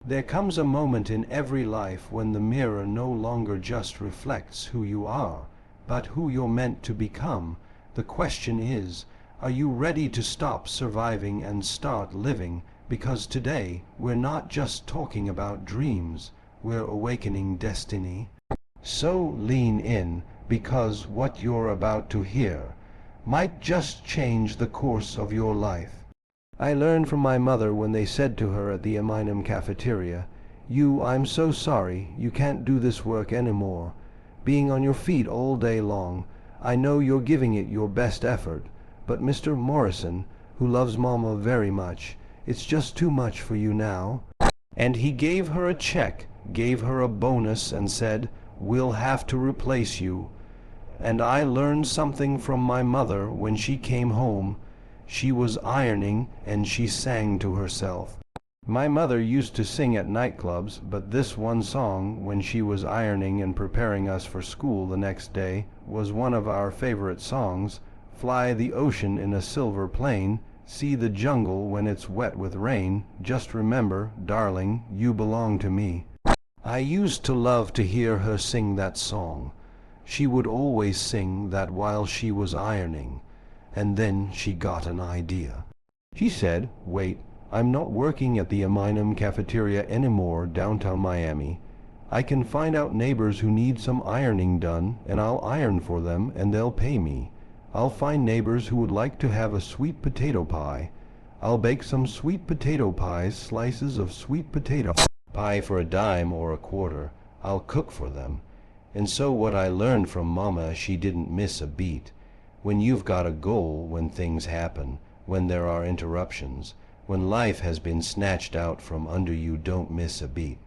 There comes a moment in every life when the mirror no longer just reflects who you are, but who you're meant to become. The question is, are you ready to stop surviving and start living? Because today, we're not just talking about dreams, we're awakening destiny. So lean in, because what you're about to hear might just change the course of your life. I learned from my mother when they said to her at the Eminem cafeteria, I'm so sorry, you can't do this work anymore. Being on your feet all day long, I know you're giving it your best effort, but Mr. Morrison, who loves Mama very much, it's just too much for you now." And he gave her a check, gave her a bonus, and said, "We'll have to replace you." And I learned something from my mother when she came home. She was ironing, and she sang to herself. My mother used to sing at nightclubs, but this one song, when she was ironing and preparing us for school the next day, was one of our favorite songs. Fly the ocean in a silver plane, see the jungle when it's wet with rain, just remember, darling, you belong to me. I used to love to hear her sing that song. She would always sing that while she was ironing. And then she got an idea. She said, "Wait, I'm not working at the Eminem cafeteria anymore downtown Miami. I can find out neighbors who need some ironing done, and I'll iron for them, and they'll pay me. I'll find neighbors who would like to have a sweet potato pie. I'll bake some sweet potato pies, slices of sweet potato pie for a dime or a quarter. I'll cook for them." And so what I learned from Mama, she didn't miss a beat. When you've got a goal, when things happen, when there are interruptions, when life has been snatched out from under you, don't miss a beat.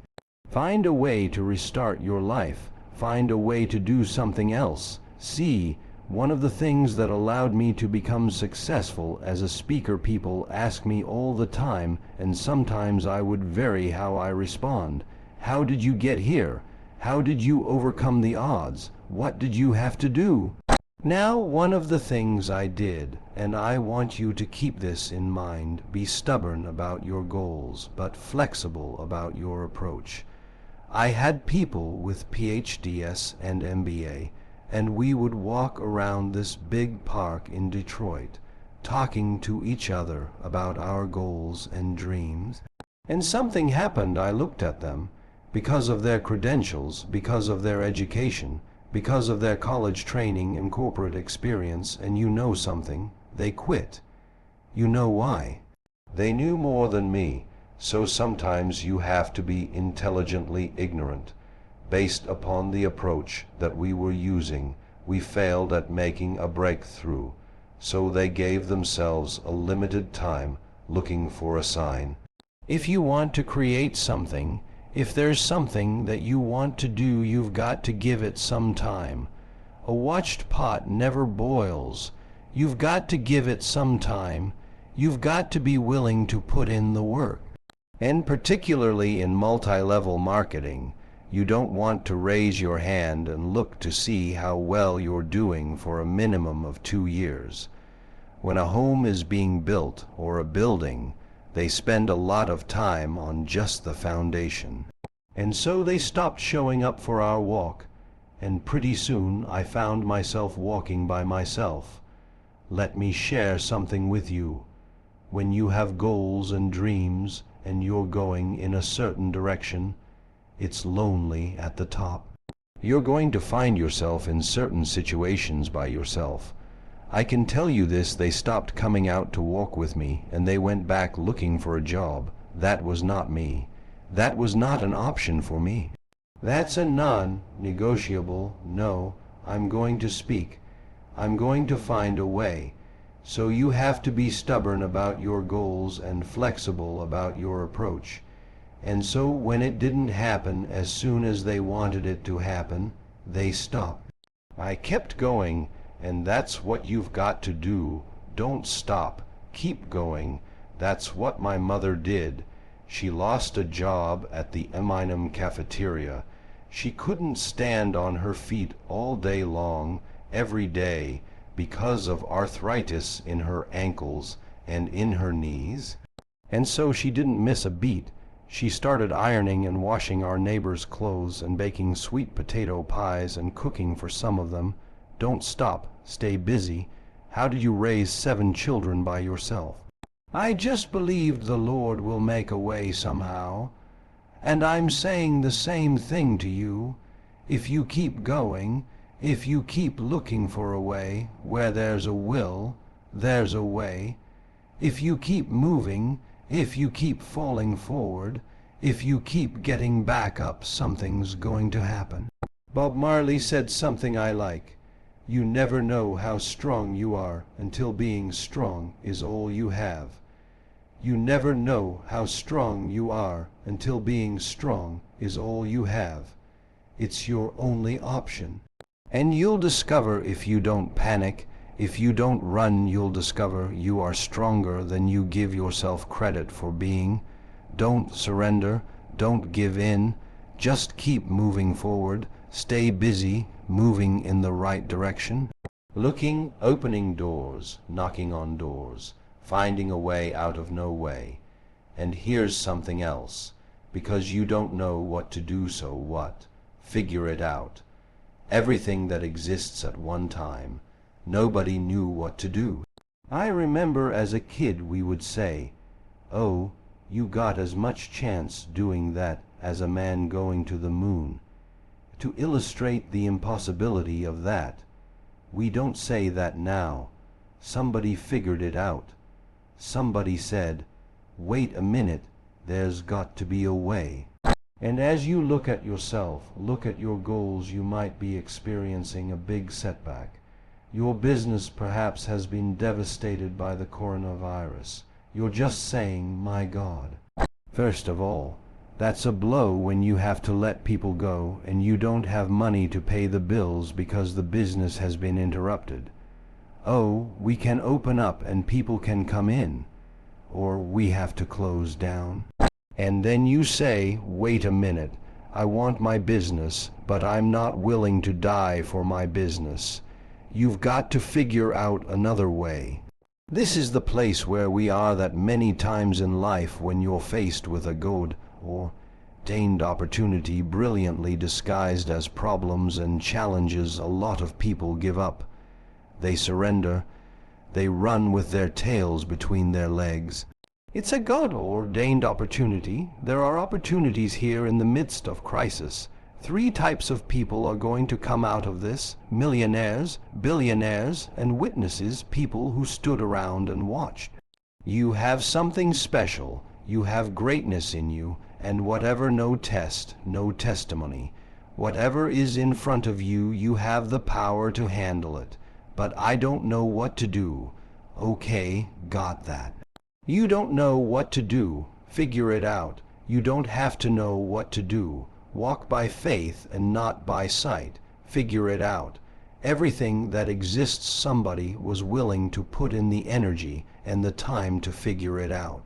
Find a way to restart your life. Find a way to do something else. See, one of the things that allowed me to become successful as a speaker, people ask me all the time, and sometimes I would vary how I respond. How did you get here? How did you overcome the odds? What did you have to do? Now, one of the things I did, and I want you to keep this in mind, be stubborn about your goals, but flexible about your approach. I had people with PhDs and MBA, and we would walk around this big park in Detroit, talking to each other about our goals and dreams. And something happened. I looked at them. Because of their credentials, because of their education, because of their college training and corporate experience, and you know something, they quit. You know why? They knew more than me, so sometimes you have to be intelligently ignorant. Based upon the approach that we were using, we failed at making a breakthrough, so they gave themselves a limited time looking for a sign. If you want to create something, if there's something that you want to do, you've got to give it some time. A watched pot never boils. You've got to give it some time. You've got to be willing to put in the work. And particularly in multi-level marketing, you don't want to raise your hand and look to see how well you're doing for a minimum of 2 years. When a home is being built or a building, they spend a lot of time on just the foundation. And so they stopped showing up for our walk, and pretty soon I found myself walking by myself. Let me share something with you. When you have goals and dreams and you're going in a certain direction, it's lonely at the top. You're going to find yourself in certain situations by yourself. I can tell you this, they stopped coming out to walk with me, and they went back looking for a job. That was not me. That was not an option for me. That's a non-negotiable. No, I'm going to speak. I'm going to find a way. So you have to be stubborn about your goals and flexible about your approach. And so when it didn't happen as soon as they wanted it to happen, they stopped. I kept going. And that's what you've got to do. Don't stop. Keep going. That's what my mother did. She lost a job at the Eminem cafeteria. She couldn't stand on her feet all day long, every day, because of arthritis in her ankles and in her knees. And so she didn't miss a beat. She started ironing and washing our neighbors' clothes and baking sweet potato pies and cooking for some of them. Don't stop, stay busy. How did you raise 7 children by yourself? I just believed the Lord will make a way somehow. And I'm saying the same thing to you. If you keep going, if you keep looking for a way, where there's a will, there's a way. If you keep moving, if you keep falling forward, if you keep getting back up, something's going to happen. Bob Marley said something I like. You never know how strong you are until being strong is all you have. You never know how strong you are until being strong is all you have. It's your only option. And you'll discover if you don't panic, if you don't run, you'll discover you are stronger than you give yourself credit for being. Don't surrender, don't give in, just keep moving forward, stay busy, moving in the right direction. Looking, opening doors, knocking on doors, finding a way out of no way. And here's something else. Because you don't know what to do, so what? Figure it out. Everything that exists at one time, nobody knew what to do. I remember as a kid we would say, "Oh, you got as much chance doing that as a man going to the moon," to illustrate the impossibility of that. We don't say that now. Somebody figured it out. Somebody said, "Wait a minute, there's got to be a way." And as you look at yourself, look at your goals, you might be experiencing a big setback. Your business perhaps has been devastated by the coronavirus. You're just saying, "My God." First of all, that's a blow when you have to let people go and you don't have money to pay the bills because the business has been interrupted. Oh, we can open up and people can come in, or we have to close down. And then you say, "Wait a minute, I want my business, but I'm not willing to die for my business." You've got to figure out another way. This is the place where we are that many times in life when you're faced with a good or ordained opportunity brilliantly disguised as problems and challenges, a lot of people give up. They surrender. They run with their tails between their legs. It's a God-ordained opportunity. There are opportunities here in the midst of crisis. 3 types of people are going to come out of this: millionaires, billionaires, and witnesses, people who stood around and watched. You have something special. You have greatness in you, and whatever no test, no testimony, whatever is in front of you, you have the power to handle it. But I don't know what to do. Okay, got that. You don't know what to do. Figure it out. You don't have to know what to do. Walk by faith and not by sight. Figure it out. Everything that exists, somebody was willing to put in the energy and the time to figure it out.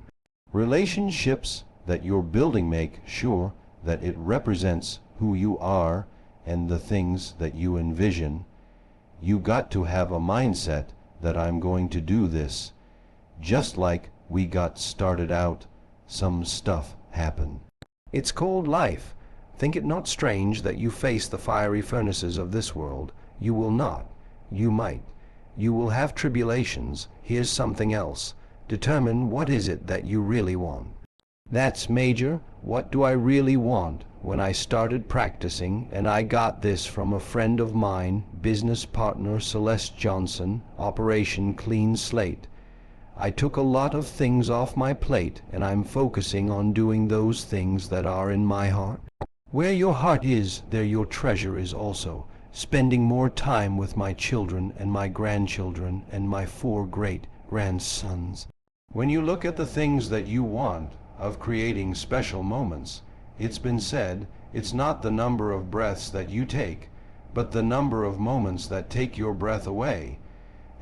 Relationships that you're building, make sure that it represents who you are and the things that you envision. You got to have a mindset that I'm going to do this. Just like we got started out, some stuff happened. It's called life. Think it not strange that you face the fiery furnaces of this world. You will not. You might. You will have tribulations. Here's something else. Determine what is it that you really want. That's major. What do I really want? When I started practicing, and I got this from a friend of mine, business partner Celeste Johnson, Operation Clean Slate. I took a lot of things off my plate, and I'm focusing on doing those things that are in my heart. Where your heart is, there your treasure is also. Spending more time with my children and my grandchildren and my 4 great-grandsons. When you look at the things that you want, of creating special moments, it's been said, it's not the number of breaths that you take, but the number of moments that take your breath away.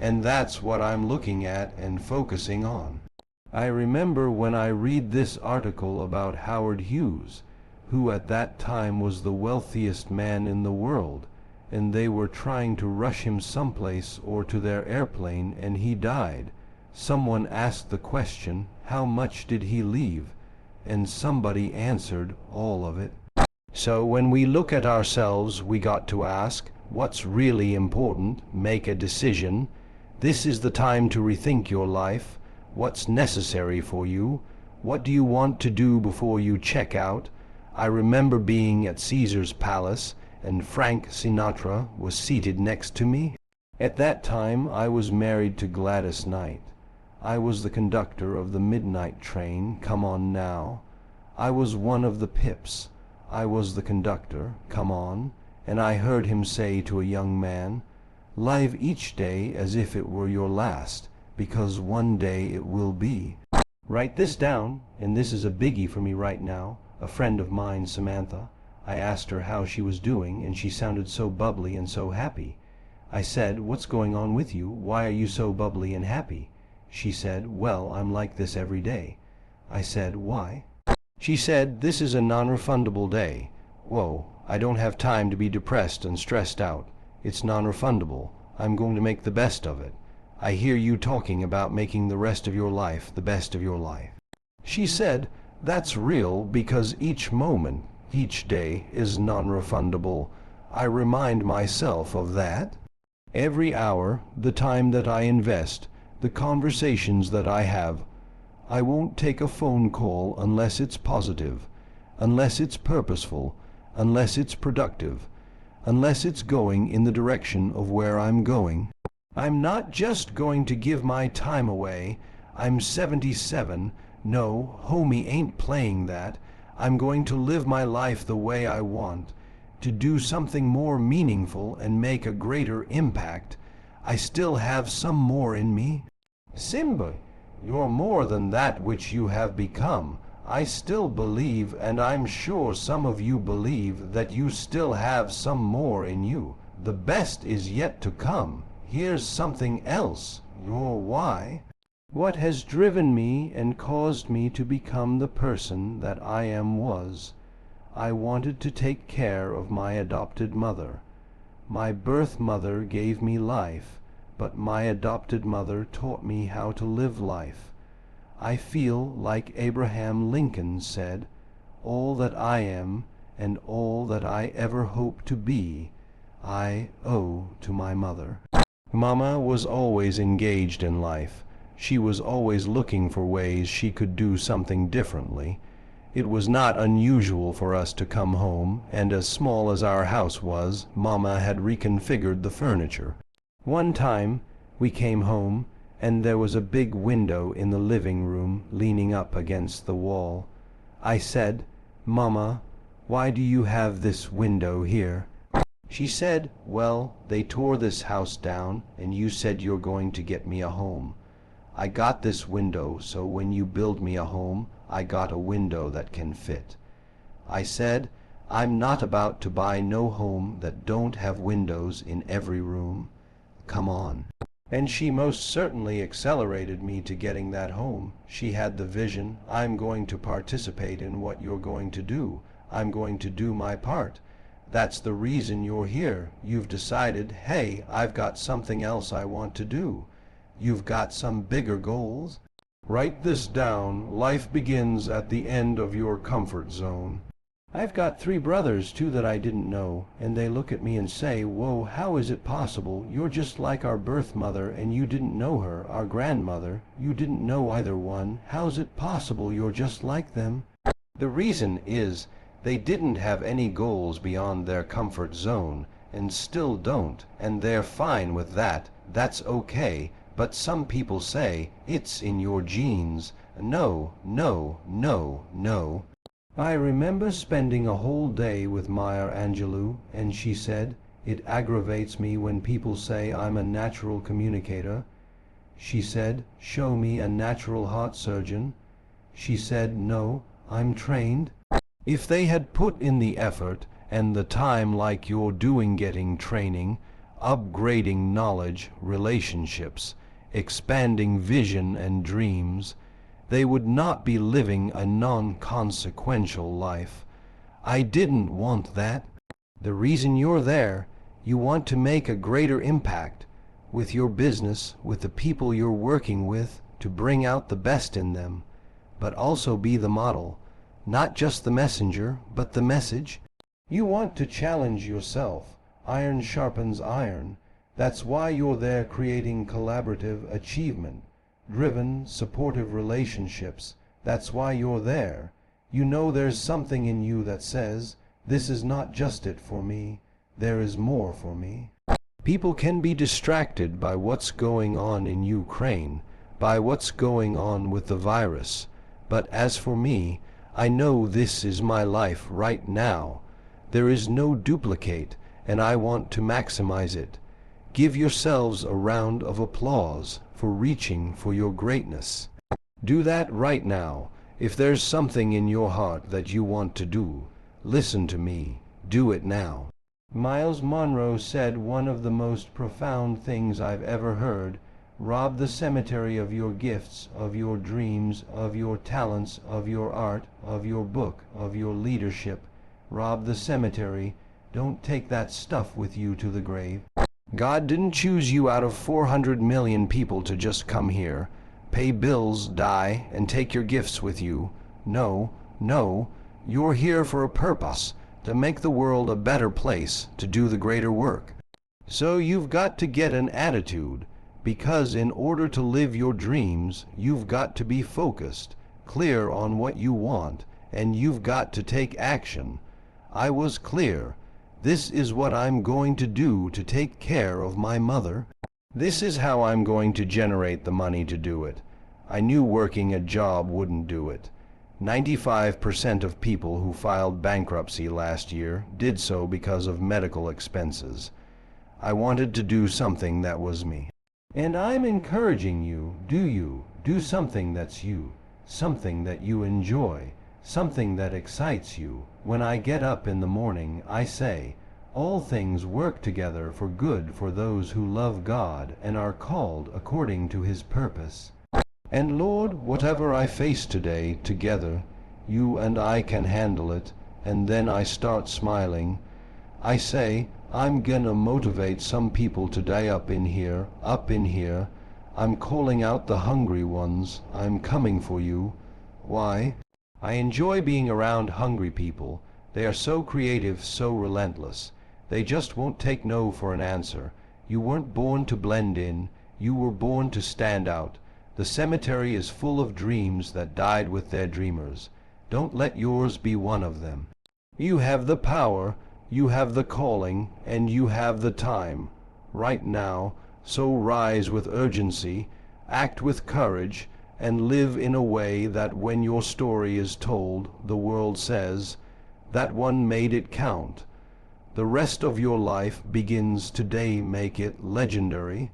And that's what I'm looking at and focusing on. I remember when I read this article about Howard Hughes, who at that time was the wealthiest man in the world, and they were trying to rush him someplace or to their airplane, and he died. Someone asked the question, how much did he leave? and somebody answered all of it. So when we look at ourselves, we got to ask, what's really important? Make a decision. This is the time to rethink your life. What's necessary for you? What do you want to do before you check out? I remember being at Caesar's Palace, and Frank Sinatra was seated next to me. At that time I was married to Gladys Knight. I was the conductor of the midnight train, Come On Now. I was one of the pips. I was the conductor, Come On, and I heard him say to a young man, "Live each day as if it were your last, because one day it will be." Write this down, and this is a biggie for me right now. A friend of mine, Samantha, I asked her how she was doing, and she sounded so bubbly and so happy. I said, "What's going on with you? Why are you so bubbly and happy?" She said, "Well, I'm like this every day." I said, "Why?" She said, "This is a non-refundable day." Whoa, I don't have time to be depressed and stressed out. It's non-refundable. I'm going to make the best of it. I hear you talking about making the rest of your life the best of your life. She said, "That's real because each moment, each day is non-refundable." I remind myself of that. Every hour, the time that I invest, the conversations that I have. I won't take a phone call unless it's positive, unless it's purposeful, unless it's productive, unless it's going in the direction of where I'm going. I'm not just going to give my time away. I'm 77. No, homie ain't playing that. I'm going to live my life the way I want, to do something more meaningful and make a greater impact. I still have some more in me. Simba, you're more than that which you have become. I still believe, and I'm sure some of you believe, that you still have some more in you. The best is yet to come. Here's something else, your why. What has driven me and caused me to become the person that I am was, I wanted to take care of my adopted mother. My birth mother gave me life, but my adopted mother taught me how to live life. I feel like Abraham Lincoln said, "All that I am and all that I ever hope to be, I owe to my mother." Mama was always engaged in life. She was always looking for ways she could do something differently. It was not unusual for us to come home, and as small as our house was, Mama had reconfigured the furniture. One time we came home, and there was a big window in the living room leaning up against the wall. I said, "Mama, why do you have this window here?" She said, "Well, they tore this house down, and you said you're going to get me a home. I got this window, so when you build me a home, I got a window that can fit." I said, "I'm not about to buy no home that don't have windows in every room. Come on." And she most certainly accelerated me to getting that home. She had the vision, "I'm going to participate in what you're going to do. I'm going to do my part. That's the reason you're here. You've decided, hey, I've got something else I want to do. You've got some bigger goals." Write this down. Life begins at the end of your comfort zone. I've got 3 brothers, too, that I didn't know, and they look at me and say, "Whoa, how is it possible? You're just like our birth mother, and you didn't know her, our grandmother. You didn't know either one. How's it possible you're just like them?" The reason is they didn't have any goals beyond their comfort zone, and still don't, and they're fine with that. That's okay. But some people say, "It's in your genes." No, no, no, no. I remember spending a whole day with Maya Angelou, and she said, "It aggravates me when people say I'm a natural communicator." She said, "Show me a natural heart surgeon." She said, "No, I'm trained." If they had put in the effort and the time like you're doing, getting training, upgrading knowledge, relationships, expanding vision and dreams, they would not be living a non-consequential life. I didn't want that. The reason you're there, you want to make a greater impact with your business, with the people you're working with, to bring out the best in them, but also be the model. Not just the messenger, but the message. You want to challenge yourself. Iron sharpens iron. That's why you're there, creating collaborative achievement, driven, supportive relationships. That's why you're there. You know there's something in you that says, this is not just it for me, there is more for me. People can be distracted by what's going on in Ukraine, by what's going on with the virus. But as for me, I know this is my life right now. There is no duplicate, and I want to maximize it. Give yourselves a round of applause for reaching for your greatness. Do that right now. If there's something in your heart that you want to do, listen to me. Do it now. Miles Monroe said one of the most profound things I've ever heard: rob the cemetery of your gifts, of your dreams, of your talents, of your art, of your book, of your leadership. Rob the cemetery. Don't take that stuff with you to the grave. God didn't choose you out of 400 million people to just come here, pay bills, die, and take your gifts with you. No, no, you're here for a purpose, to make the world a better place, to do the greater work. So you've got to get an attitude, because in order to live your dreams, you've got to be focused, clear on what you want, and you've got to take action. I was clear. This is what I'm going to do to take care of my mother. This is how I'm going to generate the money to do it. I knew working a job wouldn't do it. 95% of people who filed bankruptcy last year did so because of medical expenses. I wanted to do something that was me. And I'm encouraging you, do something that's you, something that you enjoy, something that excites you. When I get up in the morning, I say, all things work together for good for those who love God and are called according to his purpose. And Lord, whatever I face today, together, you and I can handle it. And then I start smiling. I say, I'm gonna motivate some people today up in here. I'm calling out the hungry ones. I'm coming for you. Why? I enjoy being around hungry people. They are so creative, so relentless. They just won't take no for an answer. You weren't born to blend in. You were born to stand out. The cemetery is full of dreams that died with their dreamers. Don't let yours be one of them. You have the power, you have the calling, and you have the time. Right now, so rise with urgency, act with courage, and live in a way that when your story is told, the world says, that one made it count. The rest of your life begins today. Make it legendary.